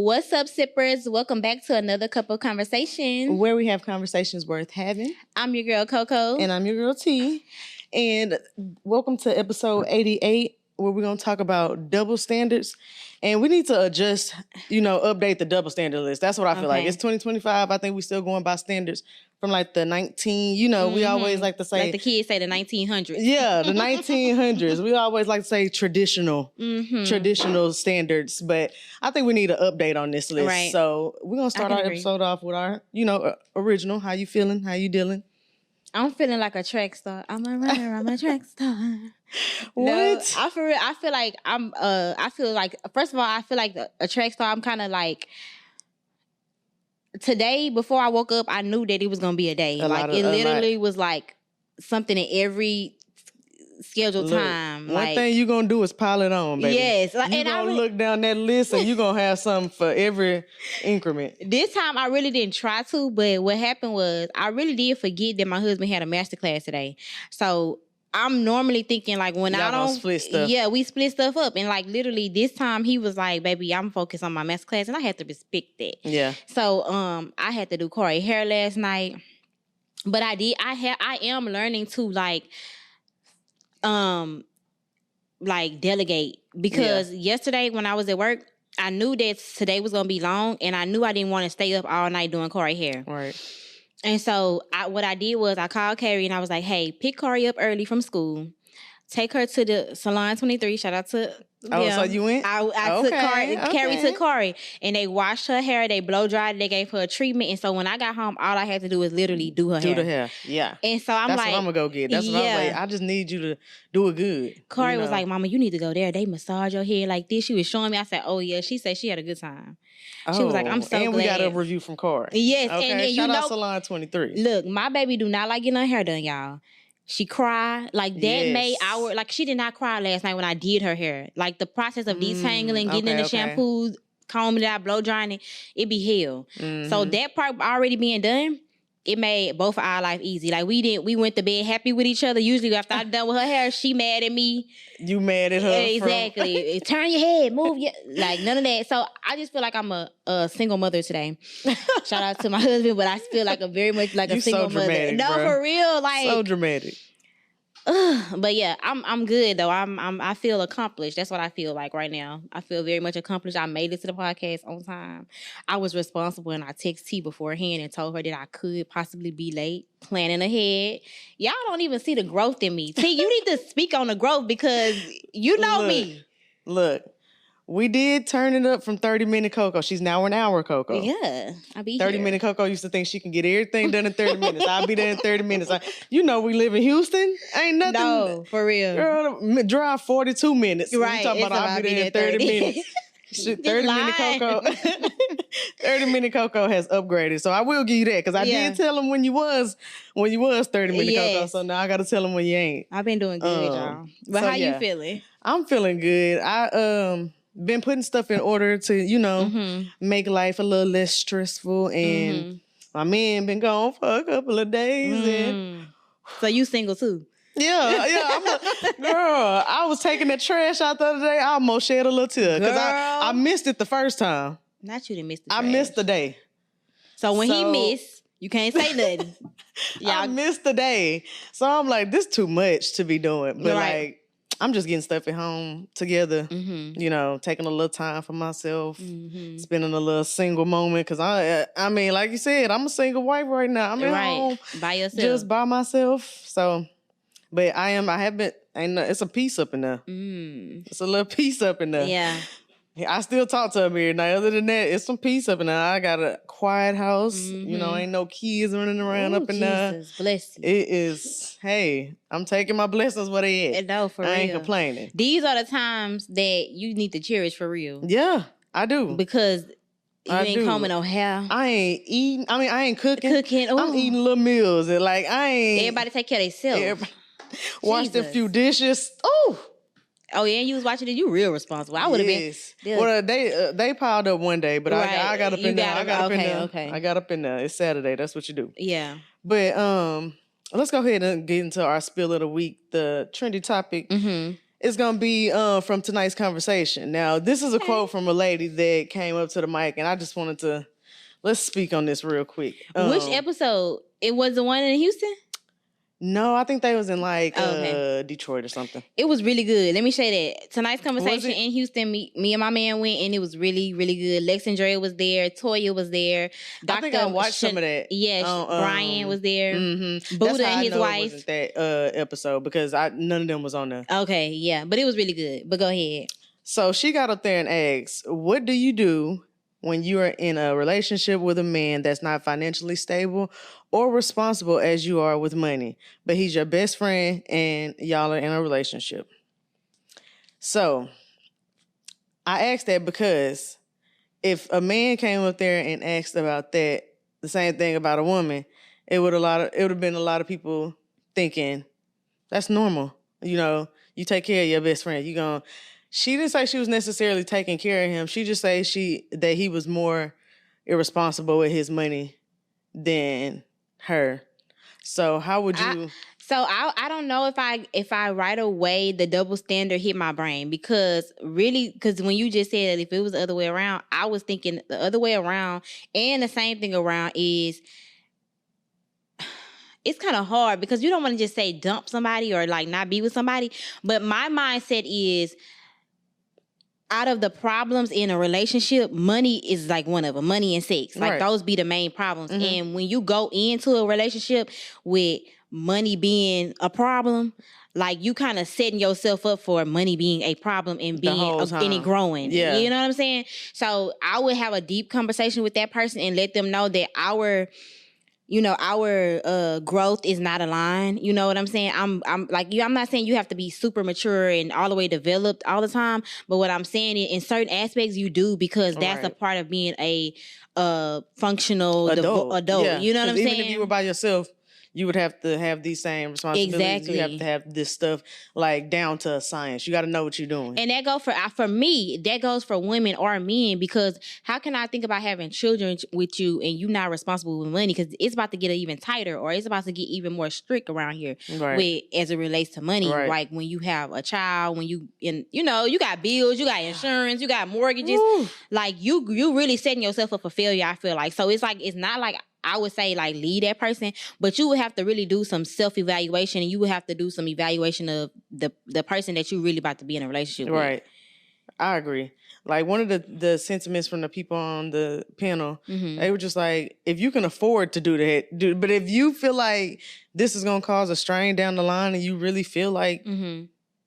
What's up, sippers? Welcome back to another cup of conversation, where we have conversations worth having. I'm your girl, Coco. And I'm your girl, T. And welcome to episode 88, where we're going to talk about double standards. And we need to adjust, update the double standard list. That's what I feel like. It's 2025. I think we're still going by standards from like the 19, we always like to say. Like the kids say the 1900s. Yeah, the 1900s. We always like to say traditional standards. But I think we need an update on this list. Right. So we're going to start our episode off with our, original. How you feeling? How you dealing? I'm feeling like a track star. I'm a runner. I'm a track star. What? No, I feel like first of all, I feel like a track star. I'm kind of like, today, before I woke up, I knew that it was going to be a day. It literally was like something in every scheduled time. One thing you're going to do is pile it on, baby. Yes. You're going to look down that list and you're going to have something for every increment. This time, I really didn't try to, but what happened was I really did forget that my husband had a master class today. So I'm normally thinking like when I don't split stuff. Yeah, we split stuff up. And like literally this time he was like, baby, I'm focused on my master class, and I had to respect that. Yeah. So I had to do Corey hair last night. But I am learning to like delegate, because yesterday when I was at work, I knew that today was gonna be long, and I knew I didn't want to stay up all night doing Corey hair. Right. And so what I did was I called Carrie and I was like, hey, pick Corey up early from school. Take her to the Salon 23. Shout out to them. So you went? I took Corey. Okay. Carrie took Corey. And they washed her hair. They blow dried it. They gave her a treatment. And so when I got home, all I had to do was literally do her hair. Do the hair. Yeah. And so That's what I'm going to go get. That's what I'm like. I just need you to do it good. Corey was like, Mama, you need to go there. They massage your hair like this. She was showing me. I said, oh, yeah. She said she had a good time. She was like, I'm so glad. And we got a review from Corey. Yes. Okay. And shout out Salon 23. Look, my baby do not like getting her hair done, y'all. She cried. Like, that made she did not cry last night when I did her hair. Like, the process of detangling, getting in the shampoo, combing it out, blow drying it, it be hell. Mm-hmm. So that part already being done, it made both of our life easy. Like, we went to bed happy with each other. Usually after I'm done with her hair, she mad at me. You mad at her? Exactly. Turn your head, move your... Like, none of that. So I just feel like I'm a single mother today. Shout out to my husband, but I feel like very much like a single mother. No, bro. For real. Like, so dramatic. But yeah, I'm good though. I feel accomplished. That's what I feel like right now. I feel very much accomplished. I made it to the podcast on time. I was responsible, and I texted T beforehand and told her that I could possibly be late, planning ahead. Y'all don't even see the growth in me. T, you need to speak on the growth, because you know me. Look. We did turn it up from 30-minute Coco. She's now an hour Coco. Yeah, I be 30-minute Coco used to think she can get everything done in 30 minutes. I'll be there in 30 minutes. We live in Houston. Ain't nothing. No, for real. Girl, drive 42 minutes. Right. You talking about I'll be there in 30 minutes. 30-minute Coco. 30-minute Coco has upgraded. So I will give you that, because I did tell him when you was 30-minute Coco. So now I got to tell him when you ain't. I've been doing good, y'all. But how you feeling? I'm feeling good. I been putting stuff in order to, make life a little less stressful. And my man been gone for a couple of days. And so you single too? Yeah. Girl, I was taking the trash out the other day. I almost shed a little tear, because I missed it the first time. Not you didn't miss the trash. I missed the day. So when he missed, you can't say nothing. I missed the day. So I'm like, this too much to be doing. But like, I'm just getting stuff at home together, taking a little time for myself, spending a little single moment. Because I mean, like you said, I'm a single wife right now. I'm at home by yourself, just by myself. So, but it's a piece up in there. It's a little piece up in there. Yeah. I still talk to him every night. Other than that, it's some peace up in there. I got a quiet house. Ain't no kids running around up in there. Jesus, bless you. It is, hey, I'm taking my blessings where they at. No, for real. I ain't complaining. These are the times that you need to cherish for real. Yeah, I do. Because you ain't combing no hair. I ain't eating. I mean, I ain't cooking. Ooh. I'm eating little meals. And like, I ain't. Everybody take care of themselves. Washed a few dishes. Oh, yeah, and you was watching it. You real responsible. I would have been. Well, they piled up one day, but I got up in there. I got up in there. It's Saturday. That's what you do. Yeah. But let's go ahead and get into our spill of the week. The trendy topic is going to be from tonight's conversation. Now, this is a quote from a lady that came up to the mic, and I just wanted to, let's speak on this real quick. Which episode? It was the one in Houston? No, I think they was in Detroit or something. It was really good. Let me say that. Tonight's conversation in Houston, me and my man went, and it was really, really good. Lex and Dre was there. Toya was there. I think I watched some of that. Yeah, Brian was there. Mm-hmm. Buddha and his wife. It wasn't that episode because none of them was on there. Okay, yeah. But it was really good. But go ahead. So she got up there and asked, what do you do when you are in a relationship with a man that's not financially stable or responsible as you are with money, but he's your best friend and y'all are in a relationship? So I asked that because if a man came up there and asked about that, the same thing about a woman, it would have been a lot of people thinking that's normal. You know, you take care of your best friend. She didn't say she was necessarily taking care of him. She just said that he was more irresponsible with his money than her. So how would you? I don't know if I right away the double standard hit my brain because when you just said that if it was the other way around, I was thinking the other way around, and the same thing around is. It's kind of hard because you don't want to just say dump somebody or like not be with somebody. But my mindset is out of the problems in a relationship, money is like one of them. Money and sex. Like those be the main problems. Mm-hmm. And when you go into a relationship with money being a problem, like you kind of setting yourself up for money being a problem and being and it growing. Yeah. You know what I'm saying? So I would have a deep conversation with that person and let them know that our growth is not aligned. You know what I'm saying? I'm not saying you have to be super mature and all the way developed all the time, but what I'm saying is in certain aspects you do because that's a part of being a functional adult. Yeah. You know what I'm saying? Even if you were by yourself, you would have to have these same responsibilities. Exactly. You have to have this stuff like down to a science. You got to know what you're doing. And that goes for me, that goes for women or men, because how can I think about having children with you and you not responsible with money? Because it's about to get even tighter or it's about to get even more strict around here as it relates to money. Right. Like when you have a child, when you got bills, you got insurance, you got mortgages. Woo. Like you really setting yourself up for failure, I feel like. So it's not like I would say like lead that person, but you would have to really do some self-evaluation and you would have to do some evaluation of the person that you really about to be in a relationship with. Right. I agree. Like one of the sentiments from the people on the panel, they were just like, if you can afford to do that, do. But if you feel like this is going to cause a strain down the line and you really feel like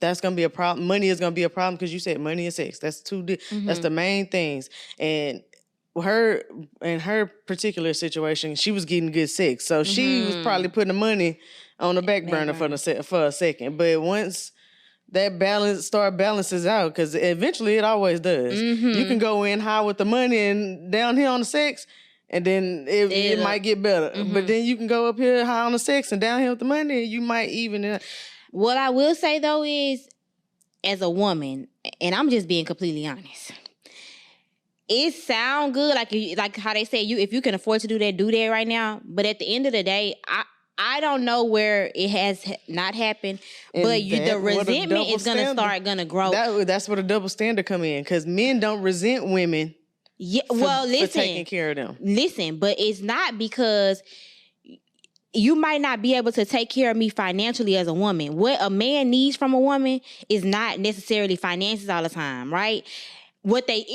that's going to be a problem, money is going to be a problem because you said money and sex. That's that's the main things. And in her particular situation, she was getting good sex. So she was probably putting the money on the back burner for a second. But once that balances out, because eventually it always does. You can go in high with the money and down here on the sex, and then it might get better. But then you can go up here high on the sex and down here with the money, and you might even... What I will say, though, is as a woman, and I'm just being completely honest... It sound good, like how they say if you can afford to do that right now. But at the end of the day, I don't know where it has not happened, and but the resentment is gonna grow. That's where the double standard come in, because men don't resent women. Yeah, for taking care of them. Listen, but it's not because you might not be able to take care of me financially as a woman. What a man needs from a woman is not necessarily finances all the time, right? What they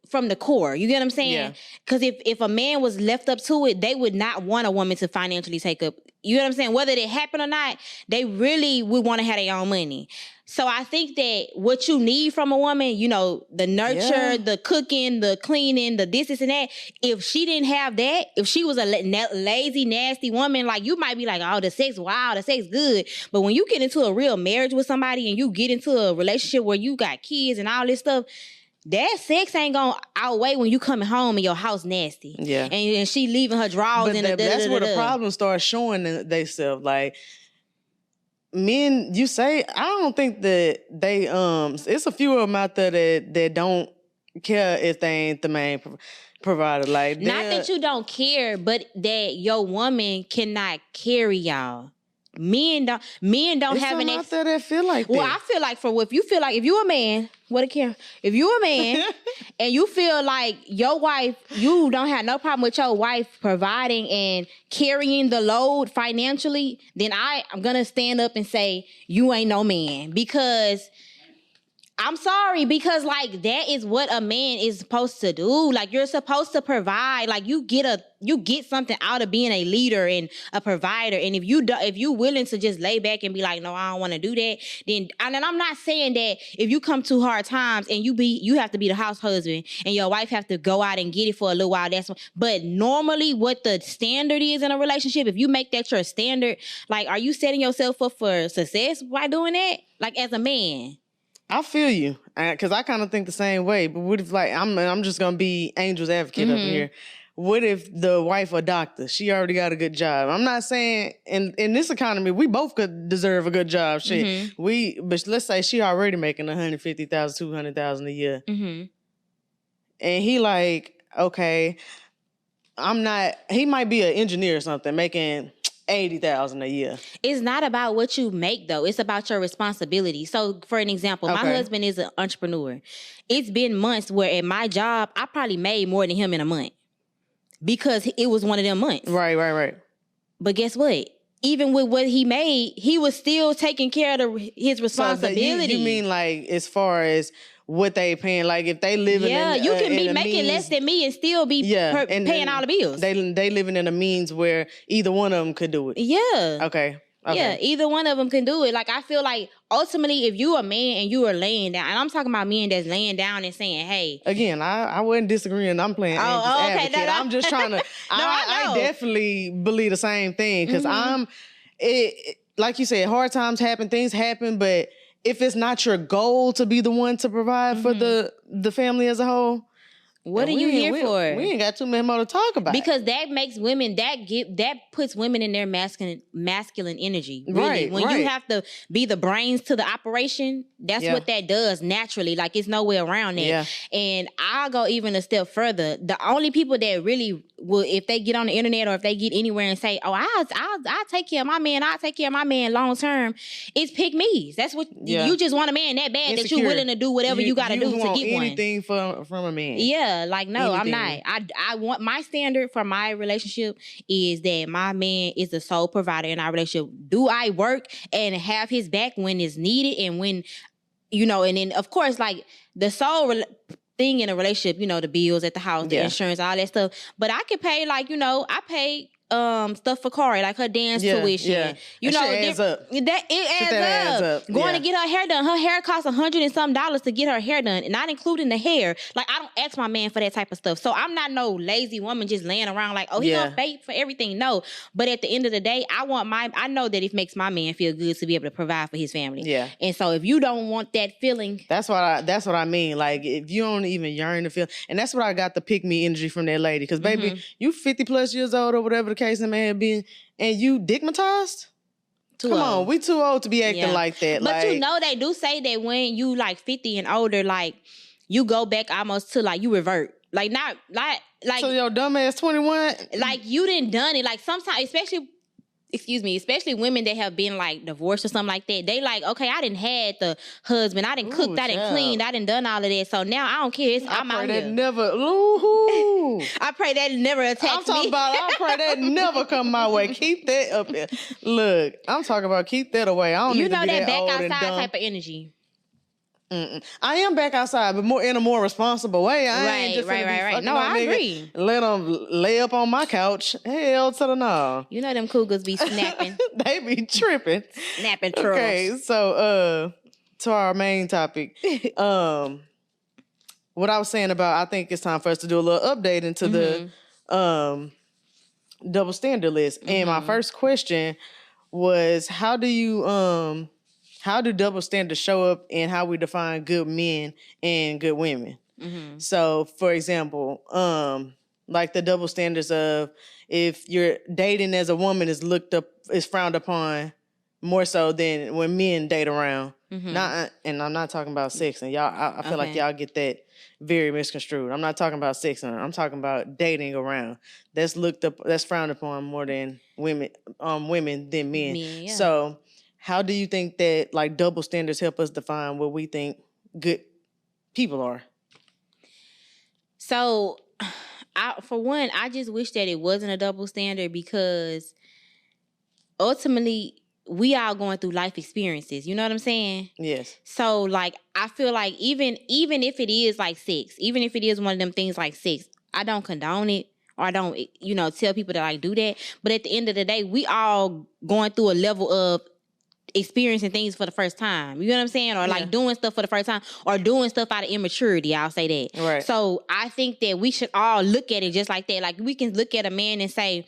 from the core, you get what I'm saying? Because if a man was left up to it, they would not want a woman to financially take up. You know what I'm saying? Whether it happened or not, they really would want to have their own money. So I think that what you need from a woman, the nurture, the cooking, the cleaning, the this and that. If she didn't have that, if she was a lazy, nasty woman, like you might be like, oh, the sex, wow, the sex good. But when you get into a real marriage with somebody and you get into a relationship where you got kids and all this stuff, that sex ain't gonna outweigh when you coming home and your house nasty. Yeah. And she leaving her drawers in the that's where the problem starts showing themselves. Like, men, you say, I don't think that they, it's a few of them out there that don't care if they ain't the main provider. Like, not that you don't care, but that your woman cannot carry y'all. Men don't have an out there that feel like that. Well, I feel like if you a man, if you a man and you feel like your wife, you don't have no problem with your wife providing and carrying the load financially, then I'm gonna stand up and say you ain't no man, because I'm sorry, because like that is what a man is supposed to do. Like you're supposed to provide. Like you get something out of being a leader and a provider. And if you willing to just lay back and be like, no, I don't want to do that, then and I'm not saying that if you come to hard times and you have to be the house husband and your wife have to go out and get it for a little while. But normally what the standard is in a relationship, if you make that your standard, like are you setting yourself up for success by doing that? Like as a man. I feel you, because I kind of think the same way. But what if, like, I'm just gonna be Angel's advocate up in here. What if the wife a doctor? She already got a good job. I'm not saying in this economy we both could deserve a good job. Shit, but let's say she already making $150,000, $200,000 a year, and he like, okay, I'm not. He might be an engineer or something, making $80,000 a year. It's not about what you make though. It's about your responsibility. So for an example, my husband is an entrepreneur. It's been months where at my job, I probably made more than him in a month because it was one of them months. Right. But guess what? Even with what he made, he was still taking care of his responsibility. So you mean like as far as what they paying, like if they living you can be making less than me and still be paying all the bills. They living in a means where either one of them could do it. Yeah. Okay. Yeah, either one of them can do it. Like I feel like ultimately, if you a man and you are laying down, and I'm talking about men that's laying down and saying, "Hey." Again, I wasn't disagreeing. I'm playing Angel's advocate. I'm just trying to. I definitely believe the same thing because like you said, hard times happen, things happen, but if it's not your goal to be the one to provide for the family as a whole, what are you here for? We ain't got too many more to talk about. Because that makes women that puts women in their masculine energy. Really. Right. When you have to be the brains to the operation, that's what that does naturally. Like it's no way around that. Yeah. And I'll go even a step further. The only people that really will, if they get on the internet or if they get anywhere and say, "Oh, I'll take care of my man. I'll take care of my man long term," it's pick me's. That's what you just want a man that bad that you're willing to do whatever you got to do to get one. Anything from a man. Yeah. Like, no, anything. I'm not. I want my standard for my relationship is that my man is the sole provider in our relationship. Do I work and have his back when it's needed and when, and then of course, like the sole thing in a relationship, the bills at the house, the insurance, all that stuff. But I can pay I pay stuff for Corey, like her dance tuition. Yeah. It adds up. It adds up. Going to get her hair done. Her hair costs $100 and some to get her hair done, and not including the hair. Like I don't ask my man for that type of stuff. So I'm not no lazy woman just laying around like, oh, he gonna pay for everything. No. But at the end of the day, I know that it makes my man feel good to be able to provide for his family. Yeah. And so if you don't want that feeling, that's what I mean. Like if you don't even yearn to feel, and that's what I got the pick me energy from that lady. Because baby, you 50 plus years old or whatever the case may have been, and you digmatized? Come on, we too old to be acting like that. But they do say that when you like 50 and older, like you go back almost to like you revert. Like not like so your dumb ass 21. Like you didn't done it. Like sometimes, especially women that have been like divorced or something like that, they like, okay, I didn't had the husband, I didn't cooked, I didn't cleaned, I didn't done all of that. So now I don't care. I'm out here. I pray that never attacks me. I pray that never come my way. Keep that up there. Look, I'm talking about keep that away. I don't need to be that back old outside and dumb. type of energy. I am back outside, but in a more responsible way. I ain't just right. No, I agree. Let them lay up on my couch. Hell to the no. Them cougars be snapping. They be tripping. Snapping trolls. Okay, so to our main topic. What I was saying about, I think it's time for us to do a little update into the double standard list. And my first question was, how do double standards show up in how we define good men and good women? So, for example, like the double standards of if you're dating as a woman is frowned upon more so than when men date around. And I'm not talking about sex, and y'all, I feel like y'all get that very misconstrued. I'm not talking about sex, I'm talking about dating around. That's frowned upon more than women than men. So how do you think that like double standards help us define what we think good people are? So, for one, I just wish that it wasn't a double standard, because ultimately we all going through life experiences. You know what I'm saying? Yes. So, like, I feel like even if it is like sex, even if it is one of them things like sex, I don't condone it, or I don't, tell people to like do that. But at the end of the day, we all going through a level of experiencing things for the first time. You know what I'm saying? Or like doing stuff for the first time, or doing stuff out of immaturity. I'll say that. Right. So I think that we should all look at it just like that. Like, we can look at a man and say,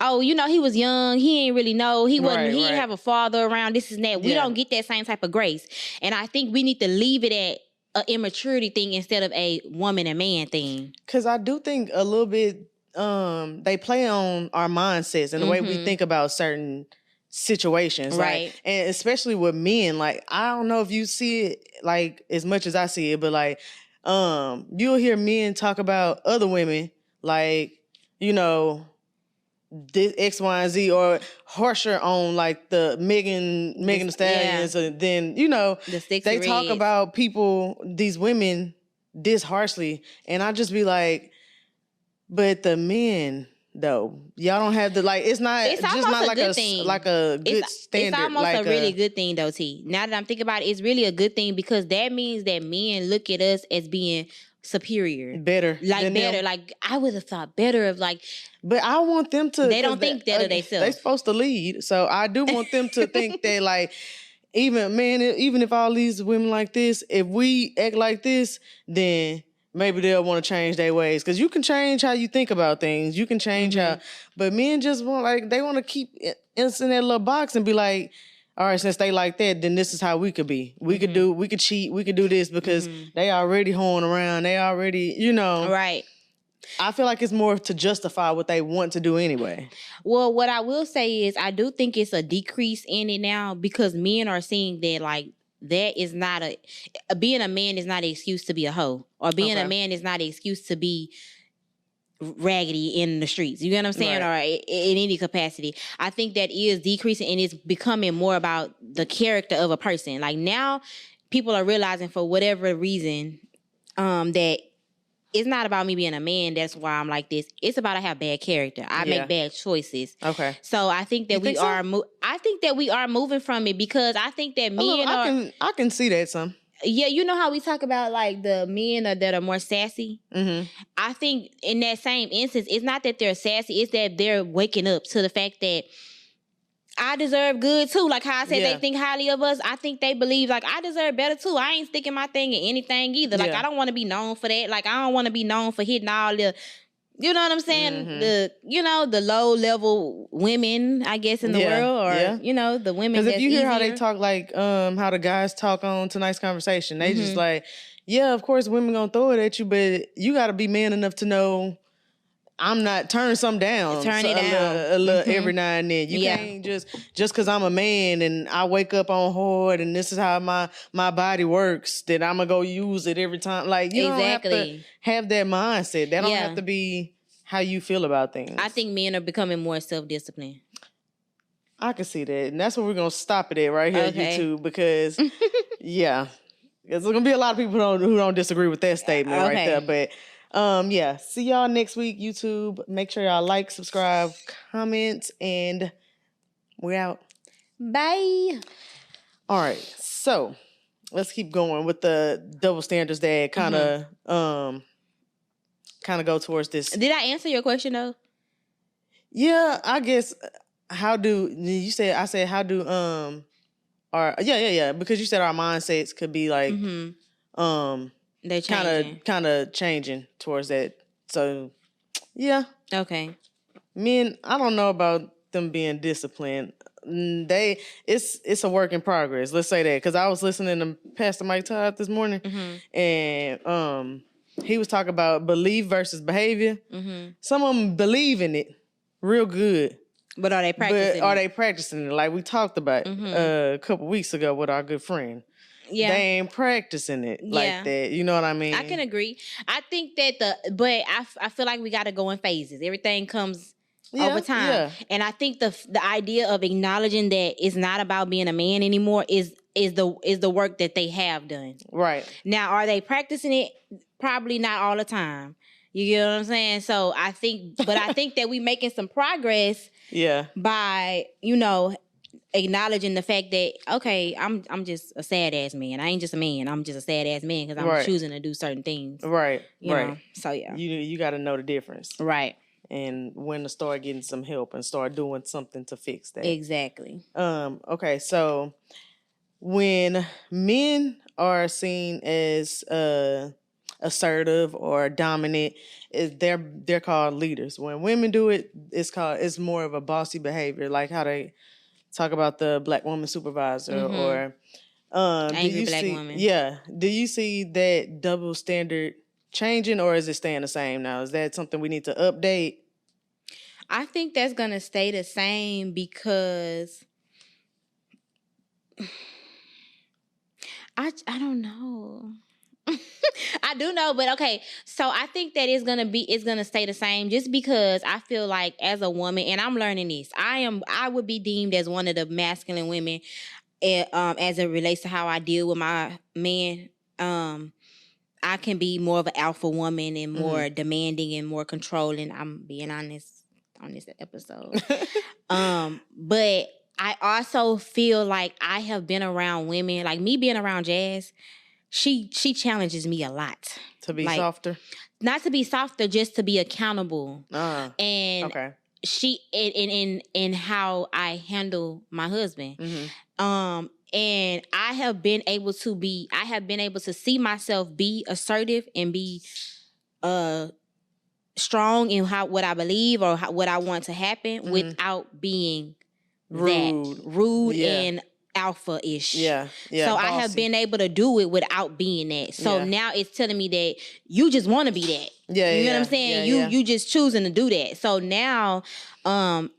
oh, he was young. He ain't really know. He didn't have a father around. This and that. We don't get that same type of grace. And I think we need to leave it at an immaturity thing instead of a woman and man thing. Because I do think a little bit they play on our mindsets and the way we think about certain situations. Right. Like, and especially with men, like, I don't know if you see it like as much as I see it, but like you'll hear men talk about other women like, this X, Y, and Z, or harsher on like the Megan Thee Stallions, and then they talk about these women this harshly, and I just be like, but the men though, y'all don't have the like. It's not a good standard. It's almost a really good thing though, T. Now that I'm thinking about it, it's really a good thing, because that means that men look at us as being superior, better. Like, I would have thought better of like. But I want them to. They don't think that of themselves. They're supposed to lead, so I do want them to think that like. Even if all these women like this, if we act like this, then maybe they'll want to change their ways. Because you can change how you think about things. You can change but men just they want to keep us in that little box and be like, all right, since they like that, then this is how we could be. We could cheat, we could do this because they already hoeing around. They already, Right. I feel like it's more to justify what they want to do anyway. Well, what I will say is I do think it's a decrease in it now, because men are seeing that like that is not being a man is not an excuse to be a hoe, or being a man is not an excuse to be raggedy in the streets. You get what I'm saying? Right. Or in any capacity. I think that is decreasing, and it's becoming more about the character of a person. Like, now people are realizing for whatever reason that it's not about me being a man. That's why I'm like this. It's about I have bad character. I make bad choices. Okay. So I think that I think that we are moving from it, because I think that men I can see that some. Yeah, you know how we talk about like the men that are more sassy? Mm-hmm. I think in that same instance, it's not that they're sassy. It's that they're waking up to the fact that I deserve good too. Like how I said, they think highly of us. I think they believe like I deserve better too. I ain't sticking my thing in anything either. Like I don't want to be known for that. Like I don't want to be known for hitting all the, you know what I'm saying? Mm-hmm. The low level women, I guess, in the world, or the women. Because if you hear how they talk, like how the guys talk on Tonight's Conversation, they just like, yeah, of course women gonna throw it at you, but you got to be man enough to know. I'm not turn some down. Turn it down a little every now and then. You can't just because I'm a man and I wake up on hard and this is how my body works, that I'm gonna go use it every time. Like you don't have to have that mindset. That don't have to be how you feel about things. I think men are becoming more self-disciplined. I can see that, and that's what we're gonna stop it at right here, YouTube, because there's gonna be a lot of people who don't disagree with that statement right there, but. See y'all next week, YouTube. Make sure y'all like, subscribe, comment, and we're out. Bye. All right, so let's keep going with the double standards that kind of go towards this. Did I answer your question though? Yeah, I guess. How do you say? I said how do because you said our mindsets could be like they're kind of changing towards that. So, yeah. Okay. Men, I don't know about them being disciplined. It's a work in progress. Let's say that, because I was listening to Pastor Mike Todd this morning, and he was talking about belief versus behavior. Some of them believe in it real good, But are they practicing? Are they practicing it? Like we talked about a couple weeks ago with our good friend. Yeah. They ain't practicing it like that. You know what I mean? I can agree. I think that but I feel like we got to go in phases. Everything comes over time. Yeah. And I think the idea of acknowledging that it's not about being a man anymore is the work that they have done. Right. Now, are they practicing it? Probably not all the time. You get what I'm saying? So I think that we making some progress. Yeah. By, acknowledging the fact that, okay, I'm just a sad ass man. I ain't just a man. I'm just a sad ass man because I'm choosing to do certain things. Right. You know? So yeah. You got to know the difference. Right. And when to start getting some help and start doing something to fix that. Exactly. Okay, so when men are seen as assertive or dominant, they're called leaders. When women do it, it's more of a bossy behavior, like how they talk about the black woman supervisor or angry black woman. Yeah. Do you see that double standard changing, or is it staying the same now? Is that something we need to update? I think that's gonna stay the same because I don't know. I do know, but okay. So I think that it's gonna stay the same just because I feel like as a woman, and I'm learning this, I would be deemed as one of the masculine women as it relates to how I deal with my men. I can be more of an alpha woman and more demanding and more controlling. I'm being honest on this episode. But I also feel like I have been around women, like me being around Jazz, she challenges me a lot. To be softer? Not to be softer, just to be accountable. And okay. She in how I handle my husband. And I have been able to see myself be assertive and be strong in what I believe or what I want to happen without being rude and alpha-ish. Yeah. So bossy. I have been able to do it without being that. So now it's telling me that you just want to be that. You know what I'm saying? You just choosing to do that. So now I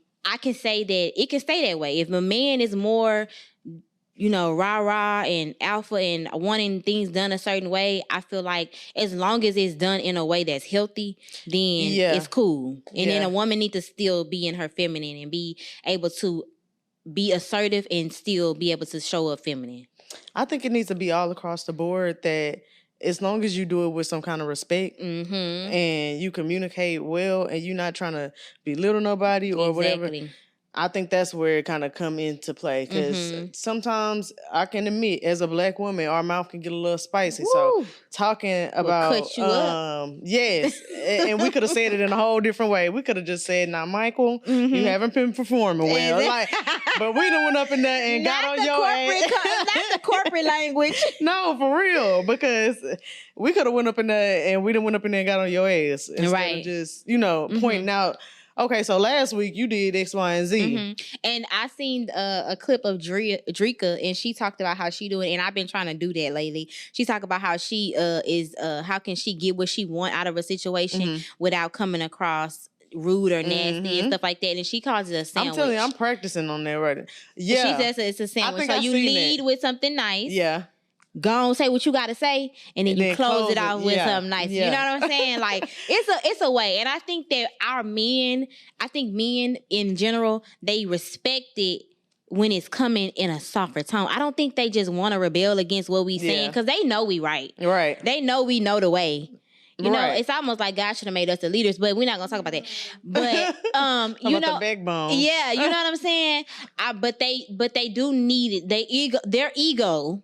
can say that it can stay that way. If a man is more rah-rah and alpha and wanting things done a certain way, I feel like as long as it's done in a way that's healthy, then it's cool. And then a woman needs to still be in her feminine and be able to be assertive and still be able to show up feminine. I think it needs to be all across the board that as long as you do it with some kind of respect and you communicate well and you're not trying to belittle nobody or whatever, I think that's where it kind of come into play because sometimes I can admit, as a black woman, our mouth can get a little spicy. Woo! So talking about, cut you up. Yes, and we could have said it in a whole different way. We could have just said, "Now, Michael, you haven't been performing well." But we done went up in there and got on your ass. Not the corporate language. No, for real, because we could have went up in there and we done went up in there and got on your ass instead of just pointing out. Okay, so last week you did X, Y, and Z. And I seen a clip of Drika, and she talked about how she doing, and I've been trying to do that lately. She talked about how she how can she get what she want out of a situation without coming across rude or nasty and stuff like that. And she calls it a sandwich. I'm telling you, I'm practicing on that right. Yeah. She says it's a sandwich. So you lead with something nice. Yeah. Go on, say what you got to say, and then you close it off with something nice. Yeah. You know what I'm saying? Like, it's a way. And I think that men in general, they respect it when it's coming in a softer tone. I don't think they just want to rebel against what we saying because they know we right. Right. They know we know the way. You know, it's almost like God should have made us the leaders, but we're not gonna talk about that. But the backbone. Yeah, you know what I'm saying? But they do need it. Their ego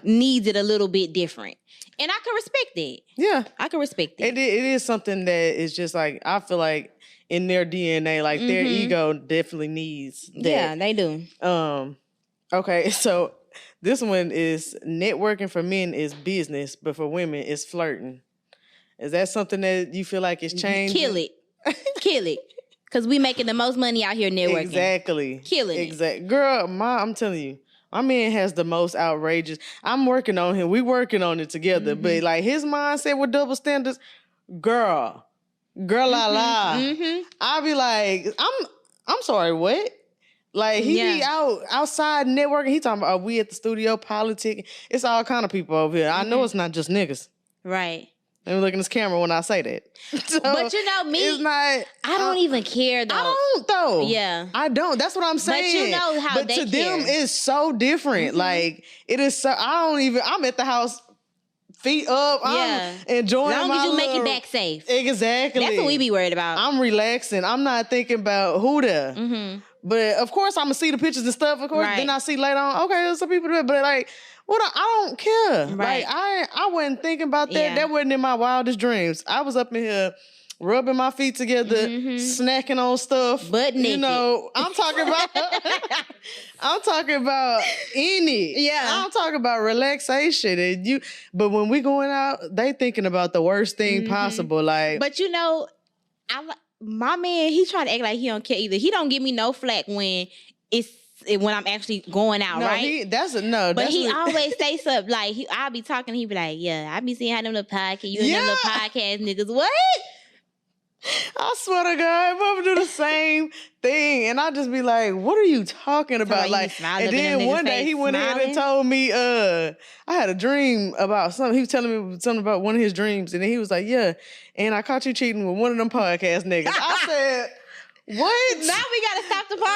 needs it a little bit different. And I can respect that. Yeah. I can respect it. It is something that is just like, I feel like in their DNA, like their ego definitely needs that. Yeah, they do. Okay, so this one is networking for men is business, but for women it's flirting. Is that something that you feel like is changing? Kill it. Kill it. Because we making the most money out here networking. Exactly. Killing it. Girl, I'm telling you, my man has the most outrageous. I'm working on him. We working on it together. But like his mindset with double standards, girl la la. I be like, I'm sorry, what? Like, he be outside networking. He talking about, we at the studio politicking. It's all kind of people over here. I know it's not just niggas. Right. Let me look in this camera when I say that. So, but you know me, it's not, I don't even care though. I don't though. Yeah. I don't. That's what I'm saying. But you know how but they to them, it's so different. Like, it is so, I'm at the house, feet up. I'm enjoying as long as you make it back safe. Exactly. That's what we be worried about. I'm relaxing. I'm not thinking about who there. Mm-hmm. But of course, I'm gonna see the pictures and stuff. Of course, then I see later on. Okay, there's some people there, but like, what? I don't care. Right. Like, I wasn't thinking about that. Yeah. That wasn't in my wildest dreams. I was up in here rubbing my feet together, snacking on stuff. Butt naked. You know, I'm talking about. I'm talking about any. Yeah. I'm talking about relaxation and But when we going out, they thinking about the worst thing possible. Like, but you know, my man, he trying to act like he don't care either. He don't give me no flack when I'm actually going out, right? But he always say something like, I'll be talking, he be like, yeah, I be seeing how them little podcast, you and them little podcast niggas, what? I swear to God, Mama do the same thing, and I just be like, "What are you talking about?" Like, and then one day he went ahead and told me, "I had a dream about something." He was telling me something about one of his dreams, and then he was like, "Yeah, and I caught you cheating with one of them podcast niggas." I said, "What? Now we gotta stop the podcast." Like,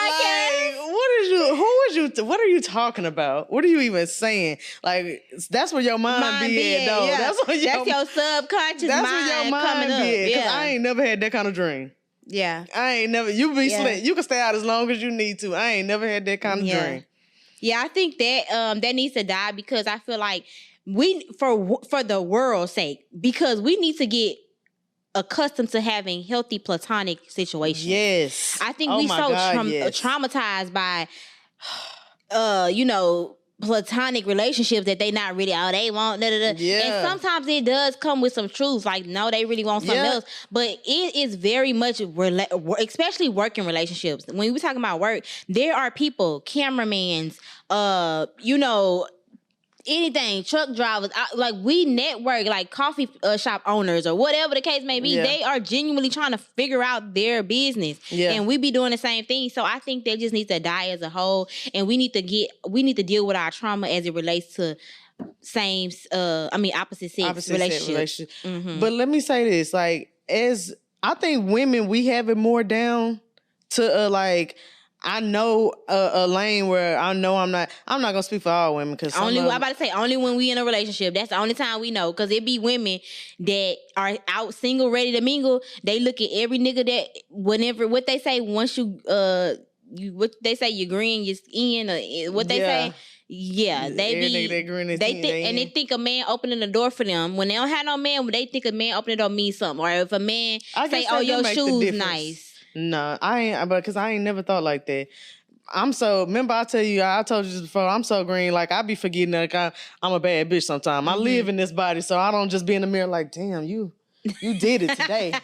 what are you talking about? What are you even saying? Like, that's where your mind be at, though. Yeah. That's your subconscious mind. That's where your mind be at. Because I ain't never had that kind of dream. Yeah. I ain't never. You be slick. You can stay out as long as you need to. I ain't never had that kind of dream. Yeah, I think that that needs to die because I feel like for the world's sake, because we need to get accustomed to having healthy platonic situations. Yes. I think we traumatized by platonic relationships that they not really all they want. Yeah. And sometimes it does come with some truths, like, no, they really want something else. But it is very much, especially working relationships. When we talking about work, there are people, cameramans, anything, truck drivers, like we network, like coffee shop owners or whatever the case may be. They are genuinely trying to figure out their business, and we be doing the same thing. So I think they just need to die as a whole, and we need to deal with our trauma as it relates to opposite sex relationships. Mm-hmm. But let me say this, like, as I think women, we have it more down to I know a lane where I know I'm not gonna speak for all women because I'm about to say only when we in a relationship. That's the only time we know, because it be women that are out single, ready to mingle. They look at every nigga that what they say once what they say you green, you in, or what they say. Yeah, they think a man opening the door for them. When they don't have no man, they think a man opening the door means something. Or if a man say, "Oh, your shoes nice." No, I ain't, because I ain't never thought like that. Remember I told you this before, I'm so green, like I be forgetting that I'm a bad bitch sometimes. I live in this body, so I don't just be in the mirror like, damn, you did it today.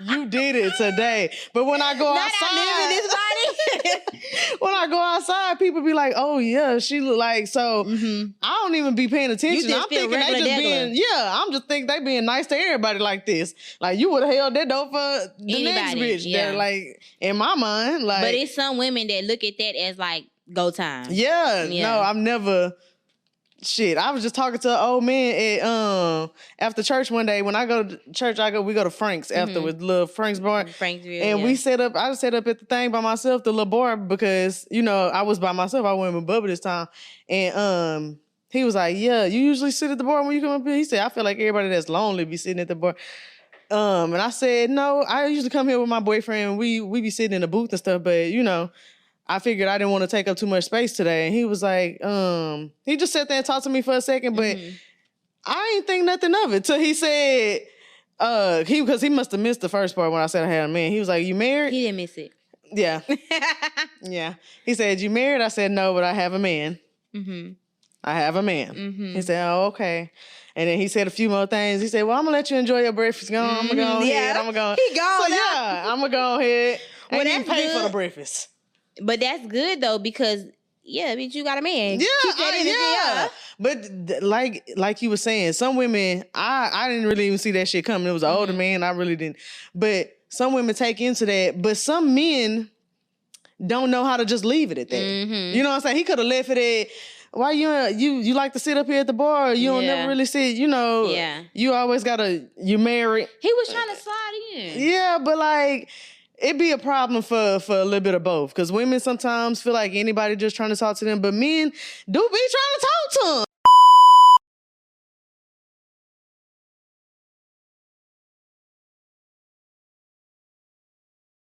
You did it today. But when I go outside, I live in this body. When I go outside, people be like, "Oh yeah, she look like so." I don't even be paying attention. I'm thinking they just being, I'm just thinking they being nice to everybody like this. Like, you would have held that door for the next bitch. That, like, in my mind, like. But it's some women that look at that as like go time. Yeah. No, I've never. Shit, I was just talking to an old man at after church one day. When I go to church, we go to Frank's afterwards, little Frank's bar. And I set up at the thing by myself, the little bar, because, I was by myself. I went with Bubba this time. And he was like, "Yeah, you usually sit at the bar when you come up here?" He said, "I feel like everybody that's lonely be sitting at the bar." And I said, "No, I usually come here with my boyfriend. We be sitting in the booth and stuff, but I figured I didn't want to take up too much space today." And he was like, he just sat there and talked to me for a second, but I ain't think nothing of it till he said, because he must have missed the first part when I said I had a man. He was like, "You married?" He didn't miss it. Yeah. Yeah. He said, "You married?" I said, "No, but I have a man." I have a man. He said, "Oh, okay." And then he said a few more things. He said, "Well, I'm going to let you enjoy your breakfast. I'm going to go ahead. I'm going to go." He gone. So, I'm going to go ahead and then pay for the breakfast. But that's good though, because bitch, you got a man. But like you were saying, some women, I didn't really even see that shit coming. It was an older man. I really didn't. But some women take into that. But some men, don't know how to just leave it at that. You know what I'm saying? He could have left it at, why you like to sit up here at the bar? You don't never really sit, you know. Yeah. You always you married. He was trying to slide in. Yeah, but like, it'd be a problem for a little bit of both. Because women sometimes feel like anybody just trying to talk to them, but men do be trying to talk to them.